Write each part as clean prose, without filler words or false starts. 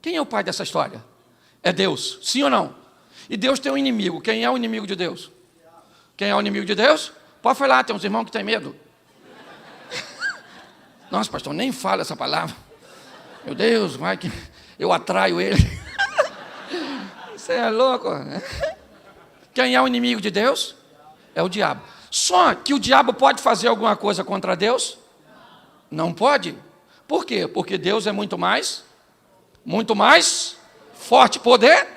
Quem é o pai dessa história? É Deus, sim ou não? E Deus tem um inimigo. Quem é o inimigo de Deus? Quem é o inimigo de Deus? Pode falar, tem uns irmãos que têm medo. Nossa, pastor, nem fala essa palavra. Meu Deus, vai que eu atraio ele. Você é louco? Quem é o inimigo de Deus? É o diabo. Só que o diabo pode fazer alguma coisa contra Deus? Não pode. Por quê? Porque Deus é muito mais forte poder.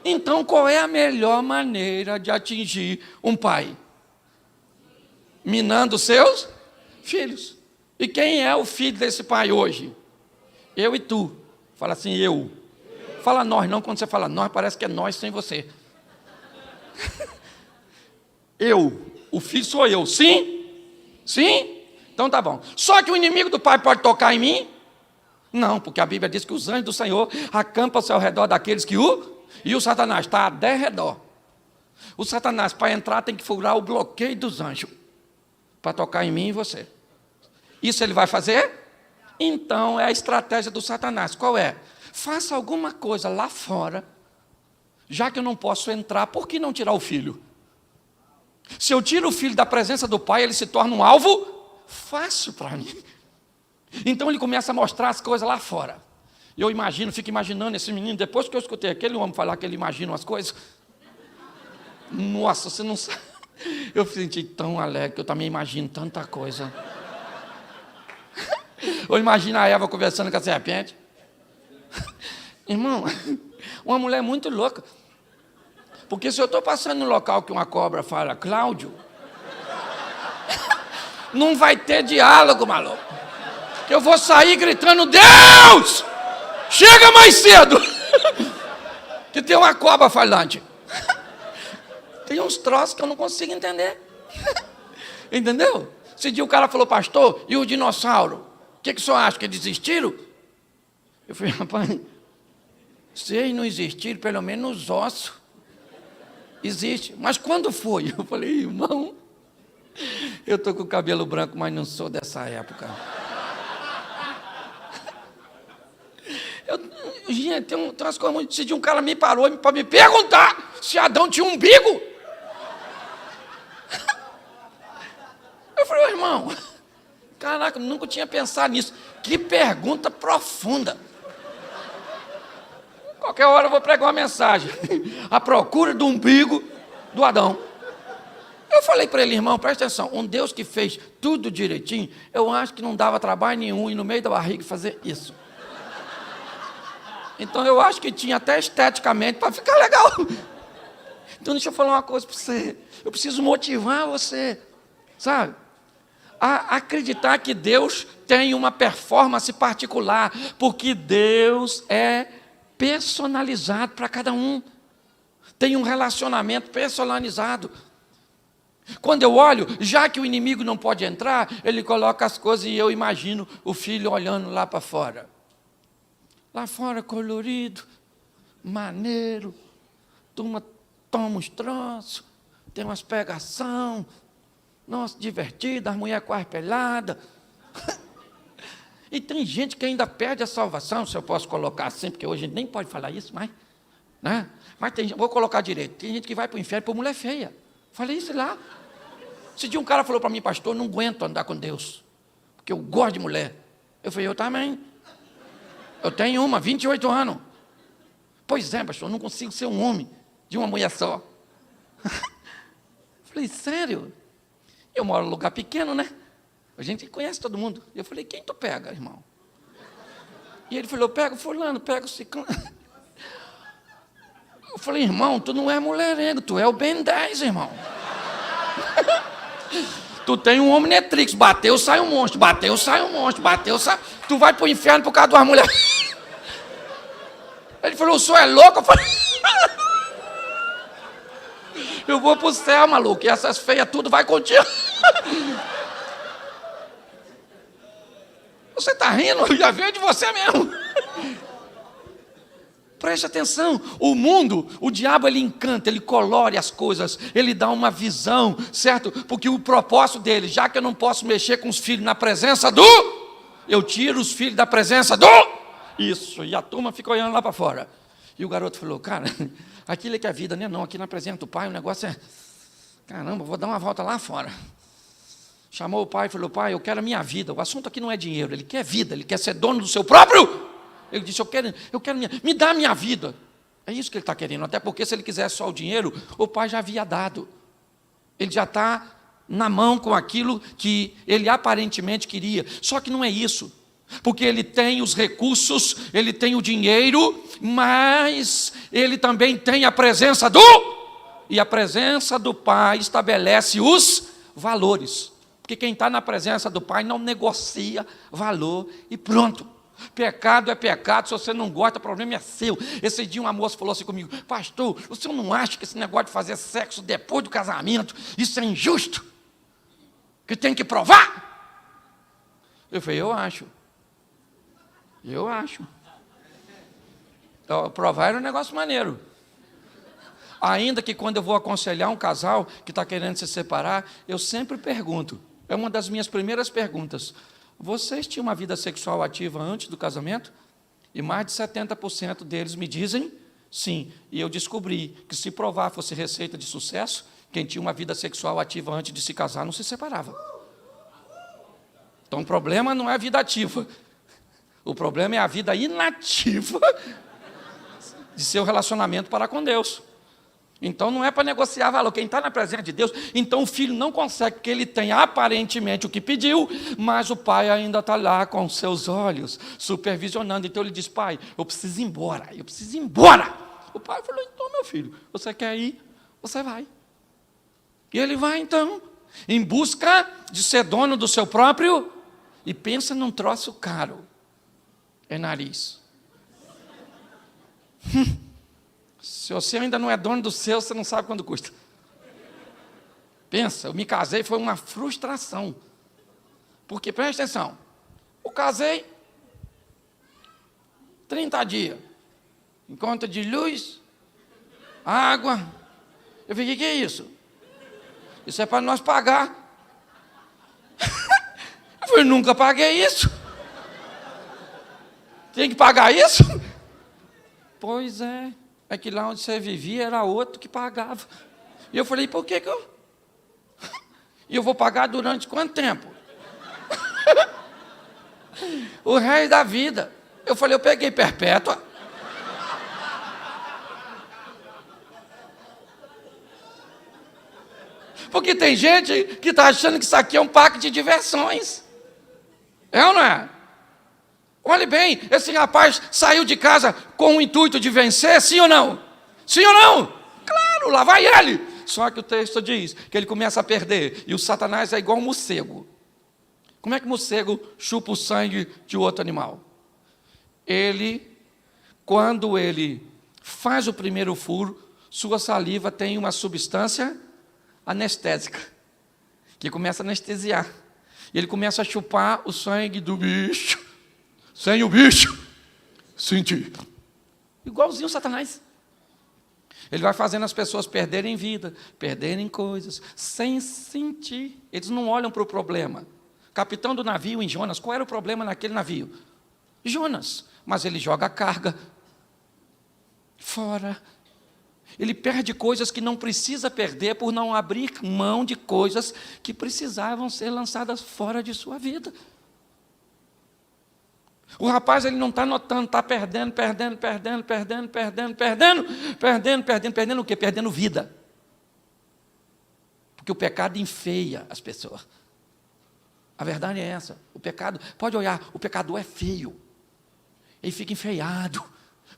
Então, qual é a melhor maneira de atingir um pai? Minando seus filhos. E quem é o filho desse pai hoje? Eu e tu. Fala assim, eu. Fala nós, não quando você fala nós, parece que é nós sem você. Eu. O filho sou eu. Sim? Sim? Então tá bom. Só que o inimigo do pai pode tocar em mim? Não, porque a Bíblia diz que os anjos do Senhor acampam-se ao redor daqueles que E o Satanás está a derredor. O Satanás, para entrar, tem que furar o bloqueio dos anjos. Para tocar em mim e você. Isso ele vai fazer? Então é a estratégia do Satanás. Qual é? Faça alguma coisa lá fora. Já que eu não posso entrar, por que não tirar o filho? Se eu tiro o filho da presença do pai, ele se torna um alvo fácil para mim. Então ele começa a mostrar as coisas lá fora. Eu imagino, fico imaginando esse menino, depois que eu escutei aquele homem falar que ele imagina umas coisas. Nossa, você não sabe. Eu me senti tão alegre que eu também imagino tanta coisa. Eu imagino a Eva conversando com a serpente. Irmão, uma mulher muito louca. Porque se eu estou passando no local que uma cobra fala, Cláudio, não vai ter diálogo, maluco. Eu vou sair gritando, Deus, chega mais cedo. Que tem uma cobra falante. Tem uns troços que eu não consigo entender. Entendeu? Esse dia o cara falou, pastor, e o dinossauro? O que o senhor acha, que desistiram? Eu falei, rapaz, se eles não existiram, pelo menos os ossos existe. Mas quando foi? Eu falei, irmão, eu estou com o cabelo branco, mas não sou dessa época. Gente, tem umas coisas muito... Esse dia um cara me parou para me perguntar se Adão tinha um umbigo. Eu falei, irmão, caraca, eu nunca tinha pensado nisso. Que pergunta profunda. Qualquer hora eu vou pregar uma mensagem. A procura do umbigo do Adão. Eu falei para ele, irmão, presta atenção. Um Deus que fez tudo direitinho, eu acho que não dava trabalho nenhum ir no meio da barriga fazer isso. Então eu acho que tinha até esteticamente para ficar legal. Então deixa eu falar uma coisa para você. Eu preciso motivar você, sabe? A acreditar que Deus tem uma performance particular, porque Deus é personalizado para cada um. Tem um relacionamento personalizado. Quando eu olho, já que o inimigo não pode entrar, ele coloca as coisas e eu imagino o filho olhando lá para fora. Lá fora colorido, maneiro, turma toma uns troços, tem umas pegação, nossa, divertido, as mulheres quase peladas. E tem gente que ainda perde a salvação, se eu posso colocar assim, porque hoje a gente nem pode falar isso mais, né? Mas tem, vou colocar direito, tem gente que vai para o inferno por mulher feia. Falei isso lá. Esse dia um cara falou para mim, pastor, não aguento andar com Deus, porque eu gosto de mulher. Eu falei, eu também. Eu tenho 28 anos. Pois é, pastor, eu não consigo ser um homem de uma mulher só. Falei, sério? Eu moro num lugar pequeno, né? A gente conhece todo mundo. Eu falei, quem tu pega, irmão? E ele falou, eu pego fulano, pego ciclano. Eu falei, irmão, tu não é mulherengo, tu é o Ben 10, irmão. Tu tem um Omnitrix, bateu, sai um monstro, bateu, sai um monstro, bateu, sai... Tu vai pro inferno por causa de uma mulher. Ele falou, o senhor é louco? Eu falei, eu vou pro céu, maluco, e essas feias tudo vai contigo. Você tá rindo? Eu já veio de você mesmo. Preste atenção, o mundo, o diabo, ele encanta, ele colore as coisas, ele dá uma visão, certo? Porque o propósito dele, já que eu não posso mexer com os filhos na presença do... Eu tiro os filhos da presença do... Isso, e a turma fica olhando lá para fora. E o garoto falou, cara, aquilo é que é vida, né? Não, aqui na presença do pai o negócio é, caramba, vou dar uma volta lá fora. Chamou o pai e falou, pai, eu quero a minha vida. O assunto aqui não é dinheiro, ele quer vida, ele quer ser dono do seu próprio. Ele disse, eu quero me dá a minha vida. É isso que ele está querendo, até porque se ele quisesse só o dinheiro, o pai já havia dado. Ele já está na mão com aquilo que ele aparentemente queria. Só que não é isso. Porque ele tem os recursos, ele tem o dinheiro, mas ele também tem a presença e a presença do Pai estabelece os valores. Porque quem está na presença do Pai não negocia valor e pronto. Pecado é pecado, se você não gosta, o problema é seu. Esse dia uma moça falou assim comigo, pastor, o senhor não acha que esse negócio de fazer sexo depois do casamento, isso é injusto? Que tem que provar? Eu falei, eu acho. Então, provar era um negócio maneiro. Ainda que quando eu vou aconselhar um casal que está querendo se separar, eu sempre pergunto, é uma das minhas primeiras perguntas, vocês tinham uma vida sexual ativa antes do casamento? E mais de 70% deles me dizem sim. E eu descobri que se provar fosse receita de sucesso, quem tinha uma vida sexual ativa antes de se casar não se separava. Então o problema não é a vida ativa. O problema é a vida inativa de seu relacionamento para com Deus. Então não é para negociar valor. Quem está na presença de Deus, então o filho não consegue, porque ele tem aparentemente o que pediu, mas o pai ainda está lá com seus olhos, supervisionando. Então ele diz, pai, eu preciso ir embora. O pai falou, então meu filho, você quer ir? Você vai. E ele vai então, em busca de ser dono do seu próprio, e pensa num troço caro. É nariz. Se você ainda não é dono do seu, você não sabe quanto custa. Pensa, eu me casei, foi uma frustração. Porque, presta atenção, eu casei 30 dias, em conta de luz, água. Eu falei, o que é isso? Isso é para nós pagar. Eu falei, nunca paguei isso. Tem que pagar isso? Pois é. É que lá onde você vivia era outro que pagava. E eu falei, por que eu... E eu vou pagar durante quanto tempo? O resto da vida. Eu falei, eu peguei perpétua. Porque tem gente que está achando que isso aqui é um parque de diversões. É ou não é? Olhe bem, esse rapaz saiu de casa com o intuito de vencer, sim ou não? Sim ou não? Claro, lá vai ele. Só que o texto diz que ele começa a perder, e o Satanás é igual um morcego. Como é que o morcego chupa o sangue de outro animal? Quando ele faz o primeiro furo, sua saliva tem uma substância anestésica, que começa a anestesiar. E ele começa a chupar o sangue do bicho, sem o bicho sentir. Igualzinho o Satanás. Ele vai fazendo as pessoas perderem vida, perderem coisas, sem sentir. Eles não olham para o problema. Capitão do navio em Jonas, qual era o problema naquele navio? Jonas. Mas ele joga a carga fora. Ele perde coisas que não precisa perder por não abrir mão de coisas que precisavam ser lançadas fora de sua vida. O rapaz, ele não está notando, está perdendo o quê? Perdendo vida. Porque o pecado enfeia as pessoas. A verdade é essa. O pecado, pode olhar, o pecador é feio. Ele fica enfeiado,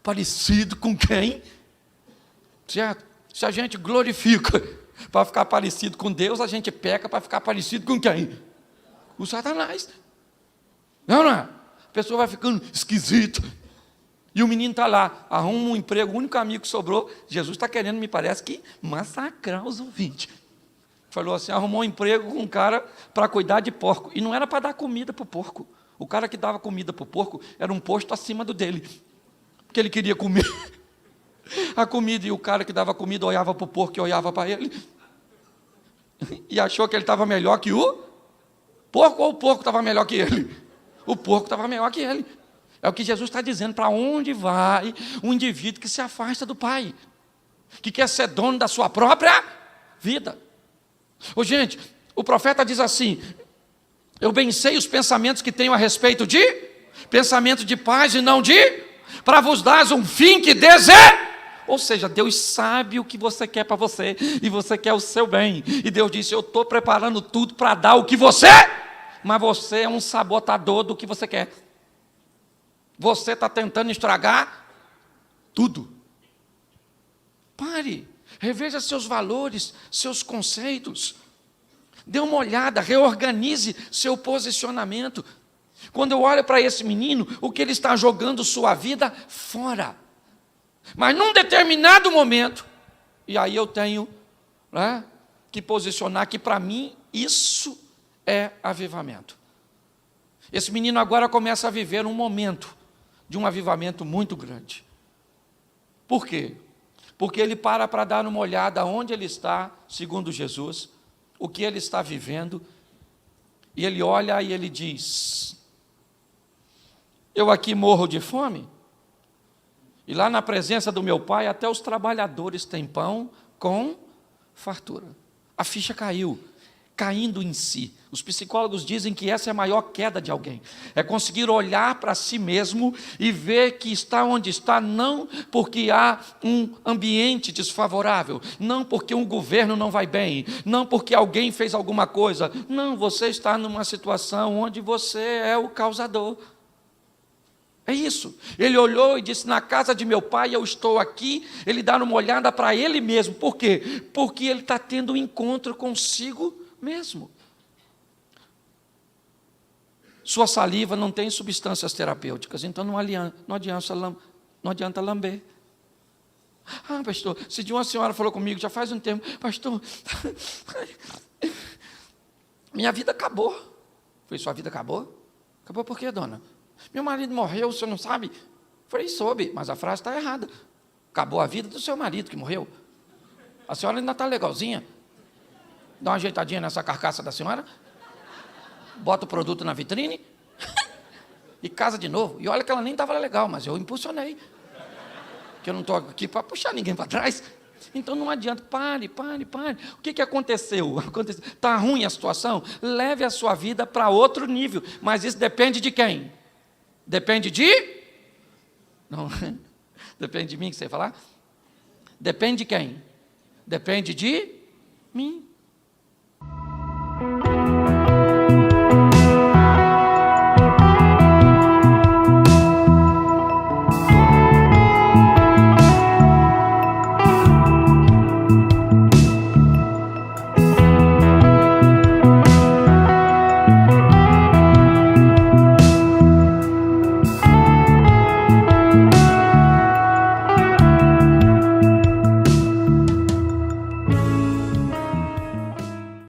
parecido com quem? Certo? Se a gente glorifica para ficar parecido com Deus, a gente peca para ficar parecido com quem? O Satanás. Não é? A pessoa vai ficando esquisita. E o menino está lá, arruma um emprego, o único amigo que sobrou. Jesus está querendo, me parece, que massacrar os ouvintes. Falou assim, arrumou um emprego com um cara para cuidar de porco. E não era para dar comida para o porco. O cara que dava comida para o porco era um posto acima do dele. Porque ele queria comer a comida, e o cara que dava comida olhava para o porco e olhava para ele. E achou que ele estava melhor que o porco, ou o porco estava melhor que ele? O porco estava melhor que ele. É o que Jesus está dizendo, para onde vai um indivíduo que se afasta do Pai, que quer ser dono da sua própria vida. Ô, gente, o profeta diz assim: eu bem sei os pensamentos que tenho a respeito de pensamento de paz e não de, para vos dar um fim que deseja. Ou seja, Deus sabe o que você quer para você, e você quer o seu bem, e Deus disse: eu estou preparando tudo para dar o que você, mas você é um sabotador do que você quer. Você está tentando estragar tudo. Pare, reveja seus valores, seus conceitos, dê uma olhada, reorganize seu posicionamento. Quando eu olho para esse menino, o que ele está jogando sua vida fora. Mas num determinado momento, e aí eu tenho, né, que posicionar que para mim isso é avivamento. Esse menino agora começa a viver um momento de um avivamento muito grande. Por quê? Porque ele para dar uma olhada onde ele está, segundo Jesus, o que ele está vivendo, e ele olha e ele diz: eu aqui morro de fome, e lá na presença do meu Pai até os trabalhadores têm pão com fartura. A ficha caiu, caindo em si. Os psicólogos dizem que essa é a maior queda de alguém, é conseguir olhar para si mesmo e ver que está onde está, não porque há um ambiente desfavorável, não porque um governo não vai bem, não porque alguém fez alguma coisa, não, você está numa situação onde você é o causador. É isso. Ele olhou e disse: na casa de meu pai eu estou aqui. Ele dá uma olhada para ele mesmo. Por quê? Porque ele está tendo um encontro consigo mesmo. Sua saliva não tem substâncias terapêuticas, então não adianta lamber. Ah, pastor, se de uma senhora falou comigo já faz um tempo: pastor, minha vida acabou. Falei: sua vida acabou? Acabou por quê, dona? Meu marido morreu, o senhor não sabe? Falei: soube, mas a frase está errada. Acabou a vida do seu marido que morreu. A senhora ainda está legalzinha. Dá uma ajeitadinha nessa carcaça da senhora, bota o produto na vitrine e casa de novo. E olha que ela nem estava legal, mas eu impulsionei, que eu não estou aqui para puxar ninguém para trás. Então não adianta, pare. O que aconteceu? Está ruim a situação? Leve a sua vida para outro nível. Mas isso depende de quem? Depende de... Não, depende de mim que você vai falar? Depende de quem? Depende de mim.